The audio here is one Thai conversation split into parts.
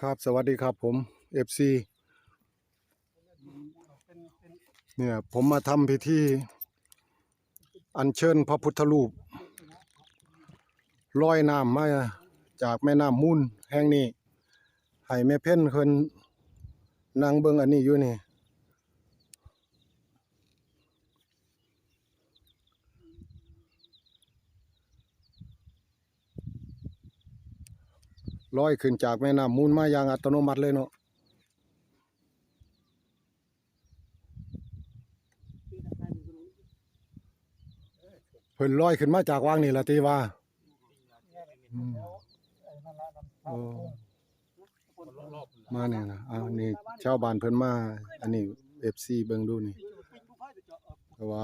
ครับสวัสดีครับผม FC เนี่ยผมมาทำพิธีอัญเชิญพระพุทธรูปลอยน้ำมาจากแม่น้ำมูลแห่งนี้ให้แม่เพ็ญเพิ่นนั่งเบิ่งอันนี้อยู่นี่ลอยขึ้นจากแม่น้ำมูลมาอย่างอัตโนมัติเลยเนาะเพิ่นลอยขึ้นมาจากวางนี่ล่ะติว่าโอ้มาเนี่ยนะนี่ชาวบ้านเพิ่นมาอันนี้ FC เบิ่งดูนี่เพราะว่า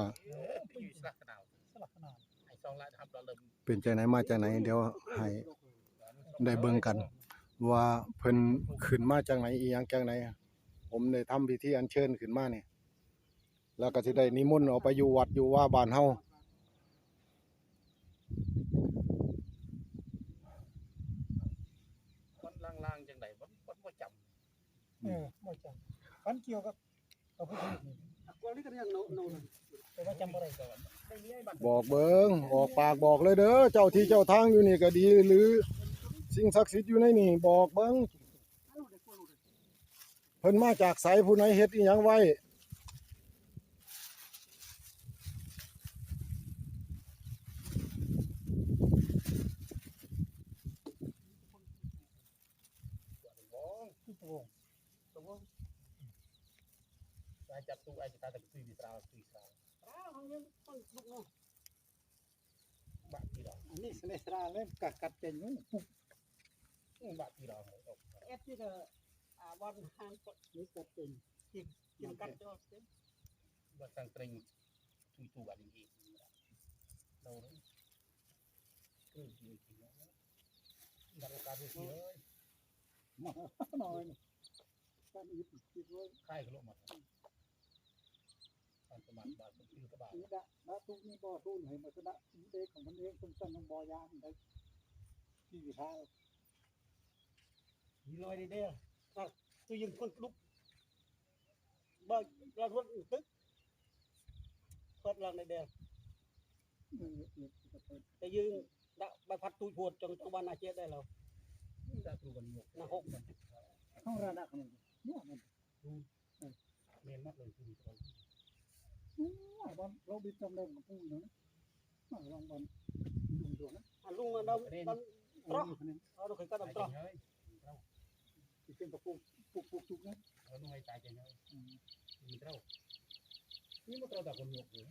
เป็นจังไหนมาจากไหนเดี๋ยวให้ได้เบิ่งกันว่าเพิ่นขึ้นมาจากไหนอีหยังจากไหนผมได้ทำพิธีอัญเชิญขึ้นมานี่แล้วก็สิได้นิมนต์เอาไปอยู่วัดอยู่ว่าบ้านเฮาล่างๆจังได๋บ่จำบ่จำมันเกี่ยวกับพระพุทธรูปนี่ก็นี่ก็ยังโนแต่ว่าจำบ่ได้ก่อนบอกเบิ่งออกปากบอกเลยเด้อเจ้าที่เจ้าทางอยู่นี่ก็ดีหรือสิ่งศักดิ์สิทธิ์อยู่ในนี่บอกเบิ่งเพิ่นมาจากไสผู้ใดเฮ็ดอีหยังไว้อาจับตู้อาจจะตาตะกุยวิตรายังต้นลูกเนาะบาดที่เราอันนี้สเลสราเล่มกัดเป็นอยู่บาดที่เราเอฟที่บอลทางนี่กัดเป็นกินกัดจอดบาดทางเตรงตุยตู้บาดนี้เราคือจริงๆนะดักการดูสิเลยน้อยการยึดติดไว้ค่ายก็ลงมาการประมาทบาดเป็นกระบาดนี่ละทุกนี่บ่ทุนให้มันก็ละเด็กของมันเองต้องสั่งบ่อยางได้ที่วิชามีลอยได้ตัวยิงคนลุกบ่เรารถตึกเปิดลังในเดียวแต่ยืนđã bài phát tụi chuột trong ban này chết đây rồi đã tụi gần một là hộp không ra đã không men mắt rồi tụi bọn lâu biết trong đây một tụi nữa lòng bọn dùng được luôn mà đâu bọn tróc nó phải cắt đầm tróc thì trên tập phục chụp nhé nó hay tài chạy nhau mình trâu nhưng mà trâu đã còn nhục nữa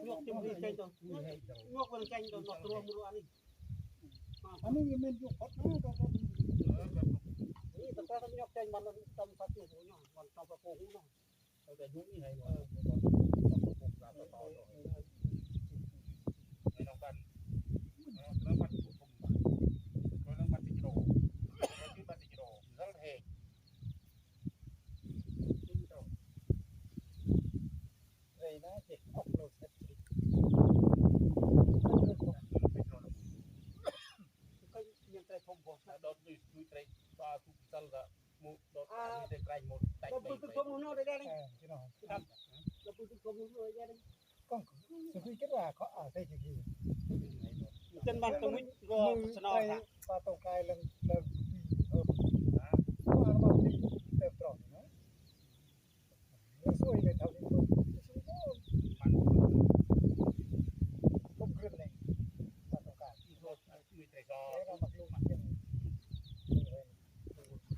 nhục thì mình chạy rồi nhục mình chạy rồi nhục rồi mua ăn đi anh ấy mình nhục hết nữaนี่แต่ถ้าnhục chạy mà nó trong phát triển của nhau còn trong cái phố hú nàyแต่ยุคนี้ไงวะไม่ต้องกันแล้วมันถูกทุ่มแล้วมันติดโรแล้วที่มันติดโรแล้วเหตุเลยนะเด็กออกโลดเสร็จก็ยังใจชมผมโดนดูใจปลาทุกสัลละมุดโดนมีแต่ไกลหมดแต่ เราพูดถึงชมโน่ได้ได้เลยครับเราพูดถึงชมโน่ได้เลยก็สุดที่คิดว่าเขาใช่จริงๆจนมันตรงนี้ก็สนองค่ะปลาตกไกลเรื่องว่าเราตีเต็มตรอกนะเราช่วยในเท่านี้มันลบเครื่องเลยปลาตกไกลที่โดนมีแต่ก็ เรามาดูมันเป็น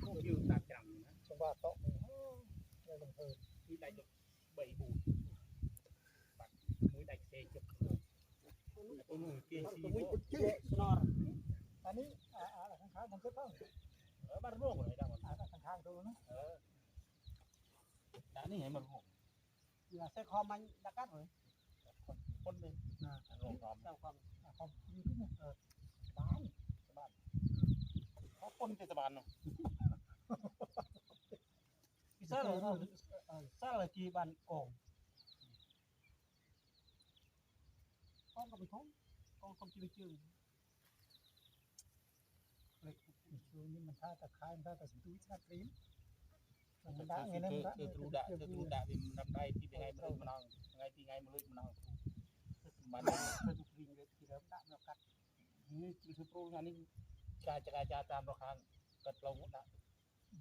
ผู้ยืนตามจังนะ สมบัติโตมือเราลงเพิ่มที่ได้จุดใบบูดปัดมือได้เซจุดตัวมือเกี่ยสีโบสนออันนี้ข้างๆมันก็ต้องบ้านร่วงเลยได้หมดข้างๆตัวนะแต่นี่เห็นมันร่วงอย่าใช้คอมันดักกัดเลยคนนึงร่วงพร้อม เจ้าความอยู่ที่นี่บ้านเขาคนเทศบาลเนาะซาลจีบันโกงก็เป็นของจีนเลย ช่วงนี้มันท่าตะไคร้มันท่าตะสิตุยท่าครีมมัน คือ ด่าไงนั่น คือทรูดะคือทรูดะវាមិនដៃពីថ្ងៃមួយម្ដងថ្ងៃពីថ្ងៃមួយម្ដងបានទៅព្រីងលើពីដើមដាក់មកកាត់នេះគឺប្រូថ្ងៃនេះការចរាចរតាមរកខាងកាត់ផ្លូវដាក់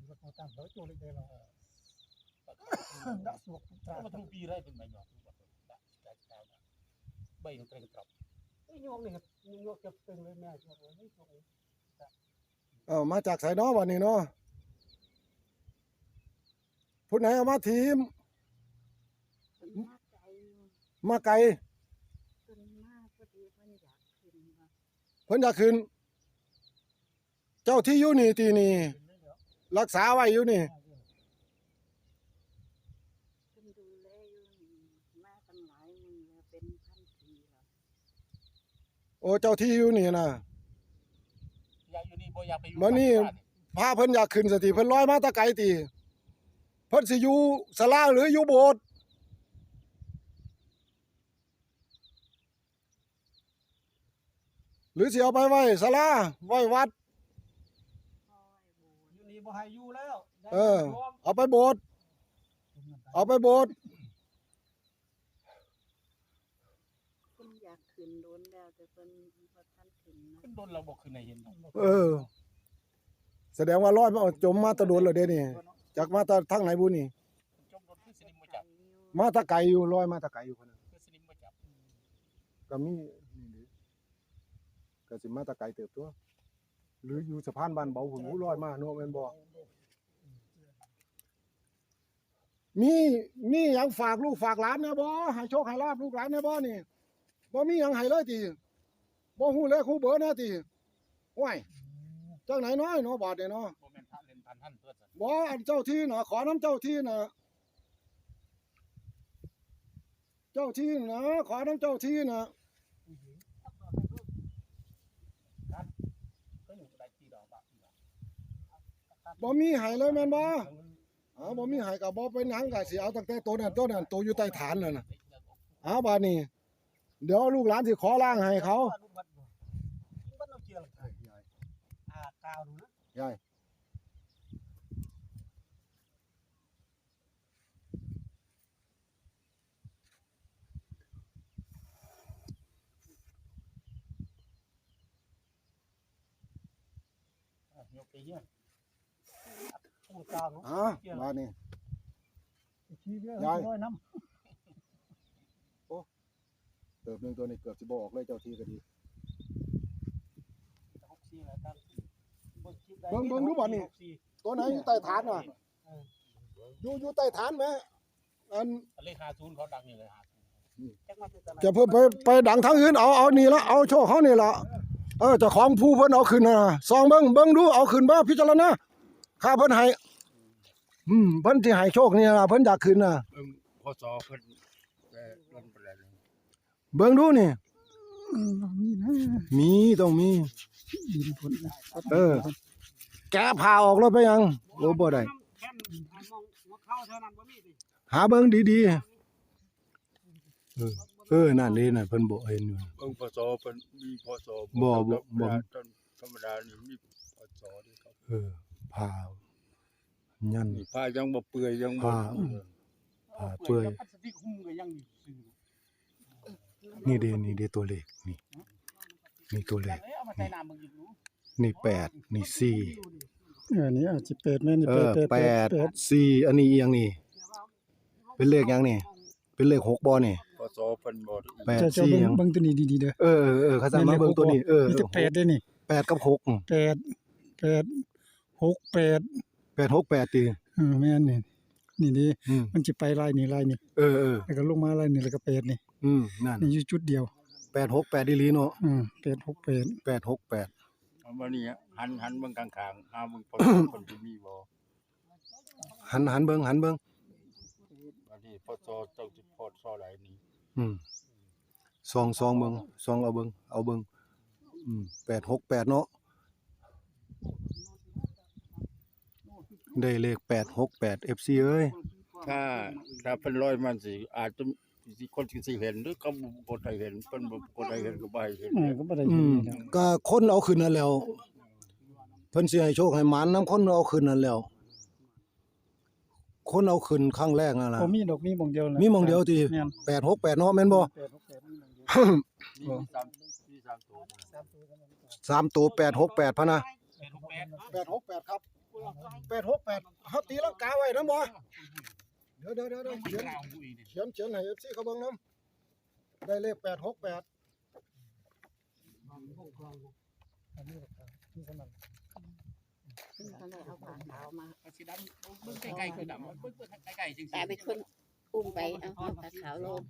รถมาตามเขาโจเลยเดียวดักสวกตรา មកទាំងពីរហើយពីមិនយកដាក់កាច់តាម3នឹងត្រេកត្រប់ ไอ้โยกนี่โยกจะตึงเลยแม่โยกเลยโยกเลย มาจากไสเนาะวันนี้เนาะผู้ไหนเอามาทีม มาไกลมาไกล จนมากพอดีเพิ่นอยากขึ้นมา เพิ่นอยากขึ้น เจ้าที่อยู่นี่ตีนี่รักษาไว้อยู่นี่ เพิ่นดูแลอยู่นี่มาตั้งหลายมื้อแล้วเป็นพันปีแล้ว โอ้เจ้าที่อยู่นี่นะ อยากอยู่นี่บ่อยากไปอยู่ มานี่ พาเพิ่นอยากขึ้นสติเพิ่นลอยมาแตะไกลตีเพิ่นสิอยู่ศาลาหรืออยู่โบสถ์หรือสิเอาไปไว้ศาลาไว้วัด พ่อยโบสถ์ อยู่นี่บ่ให้อยู่แล้ว เออ เอาไปโบสถ์เอาไปโบสถ์ เพิ่นอยากขึ้นโดนแล้วแต่เพิ่นบ่ทันขึ้นนะ ขึ้นโดนเราบ่ขึ้นให้เห็น เออ แสดงว่าลอยมาจมมาตะโดนแล้วเด้นี่จากมาตะทางไหนบุนี่ จมรถคือสนิมบ่จับ มาตะไกลอยู่ลอยมาตะไกลอยู่พุ่นน่ะ คือสนิมบ่จับ ก็มีนี่เด้ก็สิมาตะไกลเติบตัว หรืออยู่สะพานบ้านเบาหุ่นหูลอยมาเนาะแม่นบ่มีหยังฝากลูกฝากหลานแน่บ่ให้โชคให้ลาภลูกหลานแน่บ่นี่บ่มีหยังให้เลยติบ่ฮู้เลขฮู้เบอร์แน่ติโอ้ยจังไหนน้อยเนาะบาดนี่เนาะ บ่แม่นพระเล่นพันท่านเพื่อนซะ บ่อันเจ้าที่น่ะขอน้ำเจ้าที่น่ะเจ้าที่น่ะขอน้ำเจ้าที่น่ะ ก็อยู่ได้ที่ดอกบะ บ่มีให้เลยแม่นบ่บ่มีให้ก็บ่เป็นหยังก็สิเอาตั้งแต่ตัวนั้นตัวอยู่ใต้ฐานนั่นน่ะบาดนี้ เดี๋ยวลูกหลานสิขอล้างให้เขา บ้านเราเจียเลยกาวดูนะ ยาย ยกไปเฮีย ปูกาวเนาะ บาดนี้ ขี้เยอะ ยาย ร้อยน้ เติบหนึงตัวนี้เกือบสิบ่ออกเลยเจ้าที่ก็ดี 64แล้วกัน เบิ่งดูบ่นี่ ตัวไหนอยู่ใต้ฐานน่ะอยู่ใต้ฐานแม่อัน เลข50เขาดังอยู่เลย50 จักมาติดตะ จะเพิ่นไปดังทางอื่นเอานี่ละเอาโชคเขานี่ละเจ้าของผู้เพิ่นเอาขึ้นน่ะซองเบิ่งดูเอาขึ้นมาพิจารณาข้าเพิ่นให้เพิ่นสิให้โชคนี่ล่ะเพิ่นอยากขึ้นน่ะ พศเพิ่นล้นไปแล้ว เบิ่งดูนี่ มีนะ มีต้องมี ดินผลนะ แกะผ่าออกแล้วไปยังโอ้บ่ได้ แค่มองหัวเข้าเท่านั้นบ่มีดิ หาเบิ่งดีๆนั่นเด้น่ะเพิ่นบ่เห็นอยู่ พศเป็นมีพศ บ่ ต้นธรรมดานี่มีพศด้วยครับ ผ่ายัน นี่ผ้ายังบ่เปื่อยยังบ่ ผ้า เปื่อย พลาสติกหุ้มก็ยังอยู่ซื่อ นี่เด้ตัวเลขนี่ตัวเลข เอามาใส่น้ำมึงอยู่ นี่8นี่4 นี่อาจจะเป็ดแม่นี่ 8 4อันนี้อีหยังนี่ เป็นเลขหยังนี่ เป็นเลข6บ่นี่ พศเพิ่นบ่ 8 จะ 4หยัง เบิ่งตัวนี้ดีๆเด้อ เขาสั่งมาเบิ่งตัวนี้มีแต่เป็ดได้นี่ 8กับ6 เป็ด6 8 8 6 8ติ แม่นนี่ดิ อืม มันสิไปลายนี่แล้วก็ลงมาลายนี่แล้วก็เป็ดนี่ นั่น นี่อยู่จุดเดียว 8 6 8อีหลีเนาะ เป็ด6 8 8 6 8 เอามานี่หันเบิ่งข้างๆหาเบิ่งพศเพิ่นสิมีบ่ หันเบิ่ง อันนี้พศเจ้าสิพศใดนี่ ซองเบิ่งซองเอาเบิ่ง8 6 8เนาะได้เลข8 6 8 FC เอ้ย ถ้าเพิ่นลอยมันสิอาจจะสิคนสิเห็นหรือเขาบ่ได้เห็นเพิ่นบ่ได้เห็นก็บ่ให้เห็น ก็บ่ได้ยินนี่นะ ก็คนเอาขึ้นนั่นแล้ว เพิ่นสิให้โชคให้หมานนํคนเอาขึ้นนั่นแหล้วคนเอาขึ้นครั้งแรกนั่นล่ะ ผมมีดอกมีหม่องเดียวนะ มีหม่องเดียวที่ แม่น 868เนาะแม่นบ่ 8 6 8มีหม่องเดียว มีสามตัว 3ตัว868พะนะ เป็นหกแปด 868ครับ868เฮาตีลังกาไว้นำบ่เดี๋ยวเขียน เราบุยเนี่ย เขียนให้ FC เขาเบิ่งนำได้เลข868 อันนี้ราคาที่สำนัก ซึ่งเขาเลยเอาผ้าขาวมา สีดำเบิ้งใกล้ๆคือดำเบิ้งใกล้ๆจริงๆ แต่เป็นคนอุ้มไปเอาผ้าขาวลง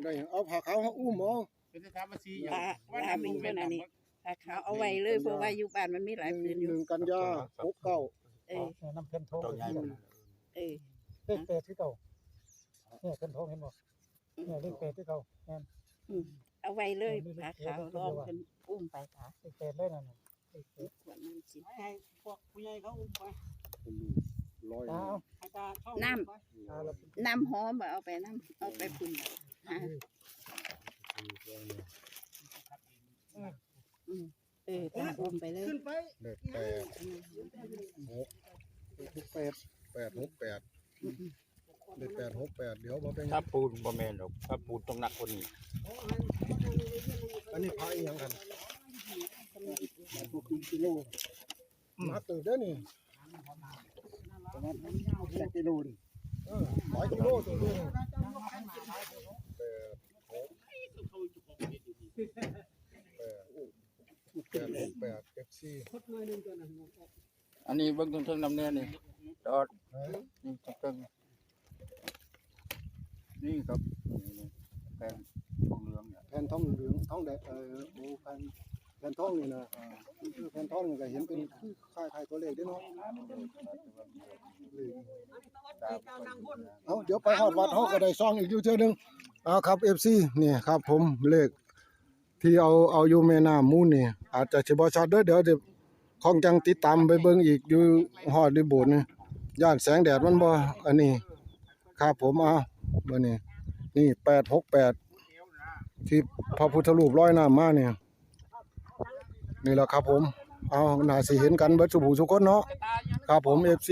ได้เอาผ้าขาวมาอุ้มเอา เป็นสถานบัญชีอย่าง ผ้ามีคนอันนี้ผ้าขาวเอาไว้เลยเพราะว่าอยู่บ้านมันมีหลายผืนอยู่ 1กันยา69 เออ น้ำเพิ่นทอง ตัวใหญ่ เออ เลข8ที่เก่าเนี่ยเพิ่นทองเห็นบ่เนี่ยเลข8ที่เก่าแม่น เอาไว้เลยผ้าขาวลองเป็นอุ้มไปค่ะ เลข8เลยนั่นน่ะ ขวดน้ำสิ ให้พวกผู้ใหญ่เขาอุ้มไป ร้อย ตาให้ตาช่อง น้ ตาเรา ำน้ำหอมเอาไปน้ำเอาไปพุ่นฮะตาอุ้มไปเลย ขึ้นไป เลข8 เลข868เดี๋ยวบ่เป็น ถ้าปูนบ่แม่นหรอกถ้าปูนต้องหนักกว่านี้ อันนี้พระอีหยังกัน พวกกิโล มาตื่นเด้อนี่ ประมาณ8กิโลนี่ หลายกิโลตัวนี้8 FC อันนี้เบิ่งเทิงๆนำแน่นี่จอดนี่เทิงๆนี่ครับนี่แผ่นของเหลืองเนี่ย แผ่นทองเหลืองทองแดงโอ้แผ่นทองนี่นะแผ่นทองนี่ก็เห็นเป็นคล้ายๆตัวเลขเด้เนาะเอาเดี๋ยวไปฮอดวัดเฮาก็ได้ซองอีกอยู่เทื่อนึงเอาครับ FC นี่ครับผมเลขที่เอาอยู่แม่น้ำมูลนี่อาจจะสิบ่ชัดเด้อเดี๋ยวของจังติดตามไปเบิ่งอีกอยู่ฮอดในโบสถ์นี่ย่านแสงแดดมันบ่อันนี้ครับผมเอาเบิ่งนี่868ที่พระพุทธรูปลอยน้ำมาเนี่ยนี่แหละครับผมเอาน่าสิเห็นกันเบิดสุผู้ทุกคนเนาะครับผม FC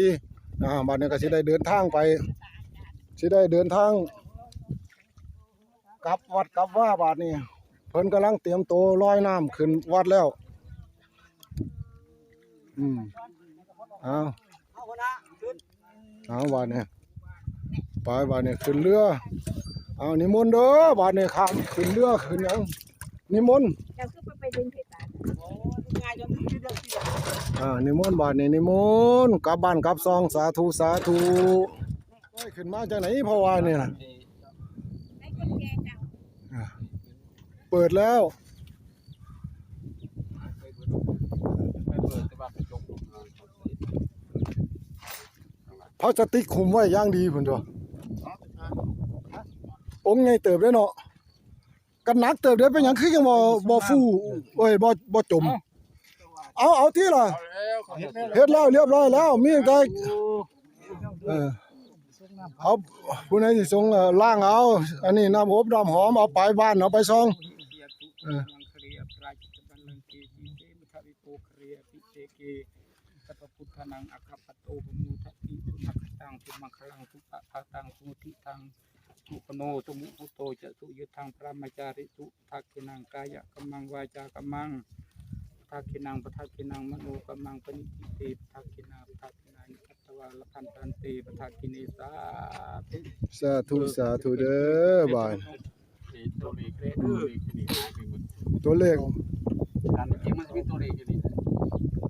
บัดนี้ก็สิได้เดินทางไปกลับวัดกลับว่าบาดนี้เพิ่นกำลังเตรียมตัวลอยน้ำขึ้นวัดแล้วเอาบาดนี้ไปบาดนี้ขึ้นเรือเอานิมนต์เด้อบาดนี้ข้ามขึ้นเรือขึ้นหยังนิมนต์ เราคือไปดึงเพตา นิมนต์บาดนี้นิมนต์กลับบ้านกลับซองสาธุสาธุโอ้ยขึ้นมาจากไหนเพราะว่านี่น่ะ ให้คนแก่เจ้า เปิดแล้ว ไม่เปิดแต่ว่ากระจก พลาสติกคุมไว้อย่างดีพุ่นตัวองค์ใหญ่เติบได้เนาะกันหนักเติบได้เป็นหยังคือยังบ่ฟูเอ้ยบ่จมเอาที่ล่ะ เอาแล้ว เฮ็ดแล้วเรียบร้อยแล้วมีแต่เอาผู้ใดสิส่งล้างเอาอันนี้น้ำอบน้ำหอมเอาไปบ้านเอาไปซอง มังคเรียปราจิตบันลังเกจีเจมุทวิโปคเรียปิเจเกสัพพุทธนังอัคคปโตปมุทัติสุนักตังสุมังคลังสุปะภาตังสุมุทิตังสุปโนสมุพุโตจะสุยุทังพระมจาริสุทักขินังกายะกัมมังวาจากัมมังทักขินังปทักขินังมโนกัมมังปณิติเตปทักขินาปทักขินานิคัตตวาลพันตันเตปทักขิเนสาธุ สาธุเด้อบาด ตัวเลขตัวเลขที่นี่ไปหมด ตัวเลข การจริงมันมีตัวเลขอยู่นี่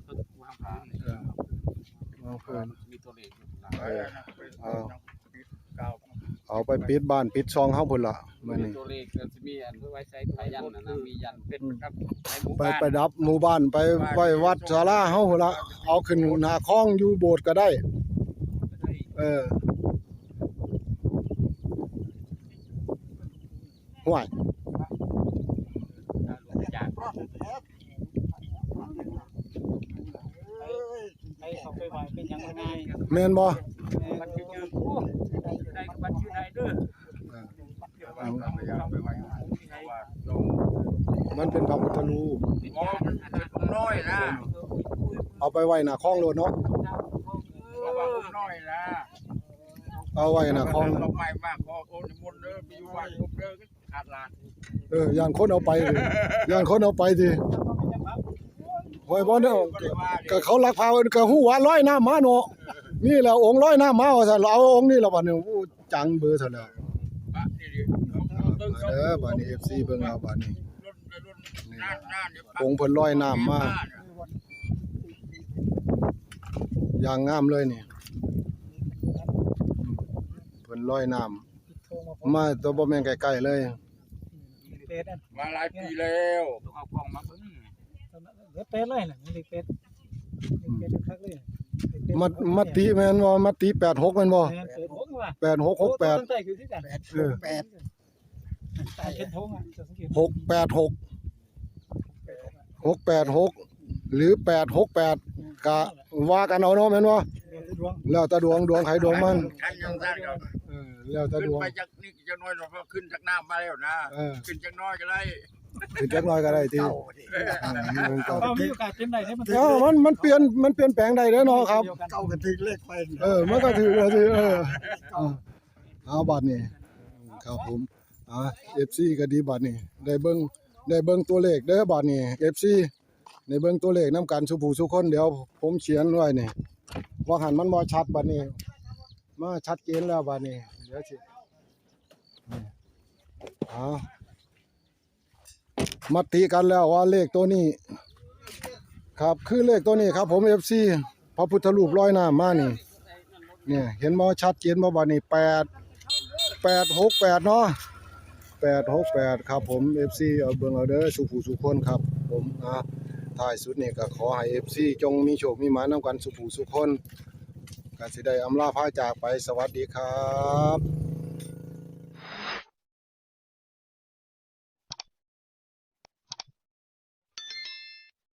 ตัววางผ่านนี่ เอาเพิ่น มีตัวเลขอยู่หลัง เอาไปปิดบ้านปิดซองเฮาพุ่นล่ะมื้อนี้ ตัวเลขก็สิมีอันไว้ใช้พยันนะมียันเป็นครับในหมู่ ไป บ้าน ประดับหมู่บ้านไปไว้วัดศาลาเฮาพุ่นล่ะเอาขึ้นหน้าคลองอยู่โบสถ์ก็ได้ห่วย จาก ให้เขาไปไหวเป็นยังไง แม่นบ่ บัตรชื่อได้กับบัตรชื่อได้เด้อ มันเป็นพระพุทธรูป มันน้อยนะ เอาไปไว้หน้าคลองโลดเนาะ ว่าอุ้มน้อยละ เอาไว้หน้าคลอง เราไม่มากขอโอนมนต์เด้อไปอยู่วัดอุ้มเด้อขาดลาน ย่านคนเอาไปเลยย่านคนเอาไปสิไว้บ่เด้อก็เขาลักพาก็ฮู้ว่าลอยน้ำมาเนาะนี่แหละองค์ลอยน้ำมาว่าซั่นเราเอาองค์นี้ล่ะบัดนี้โอ้จังเบอร์ซั่นแล้ว บัดนี้ FC เบิ่งเอาบัดนี้องค์เพิ่นลอยน้ำมาอย่างงามเลยนี่เพิ่นลอยน้ำมาตัวบ่แม่นใกล้ๆเลย เป็ดอัน มาหลายปีแล้ว ต้องเอากล้องมาเบิ่ง เป็ดเลยน่ะนี่เป็ดเป็ดคักเลย มติแม่นบ่มติ86แม่นบ่ เป็ดหกว่ะ 8668 ตั้งใจคือที่กัน เออ ตายเป็นทงอ่ะจะสังเกต 686หรือ868ก็ว่ากันเอาเนาะแม่นบ่ ดวง แล้วแต่ดวงไผดวงมัน ท่านยังสั้นก็ แล้วแต่ ขึ้น ดวง ไปจากนี่จะน้อยเราก็ขึ้นจากน้ำมาแล้วนะ ขึ้นจากน้อยก็ได้ คือจักหน่อยก็ได้ติเบิ่งก่อน เรามีโอกาสเป็นได้เนี่ยมัน มันเปลี่ยนแปลงได้เด้อเนาะครับ เก่ากันถึงเลขไป มันก็ถือว่าสิเอาบัตรนี่ครับผมFC ก็ดีบัตรนี่ได้เบิ่งตัวเลขเด้อบัตรนี่ FC ได้เบิ่งตัวเลขนํกันสุผู้สุคนเดี๋ยวผมเขียนไว้นี่ว่าหันมันบ่ชัดบัดนี้มาชัดเจนแล้วบัดนี้เดี๋ยวสิมติกันแล้วว่าเลขตัวนี้ครับคือเลขตัวนี้ครับผม FC พระพุทธรูปลอยน้ำมานี่เนี่ยเห็นบ่ชัดเจนบ่บัดนี้868เนาะ868ครับผม FC เอาเบิ่งเอาเด้อสุผู้สุคนครับผมท้ายสุดนี่ก็ขอให้ FC จงมีโชคมีหมายนำกันสุผู้สุคนก็สิได้อำลาพาจากไปสวัสดีครับ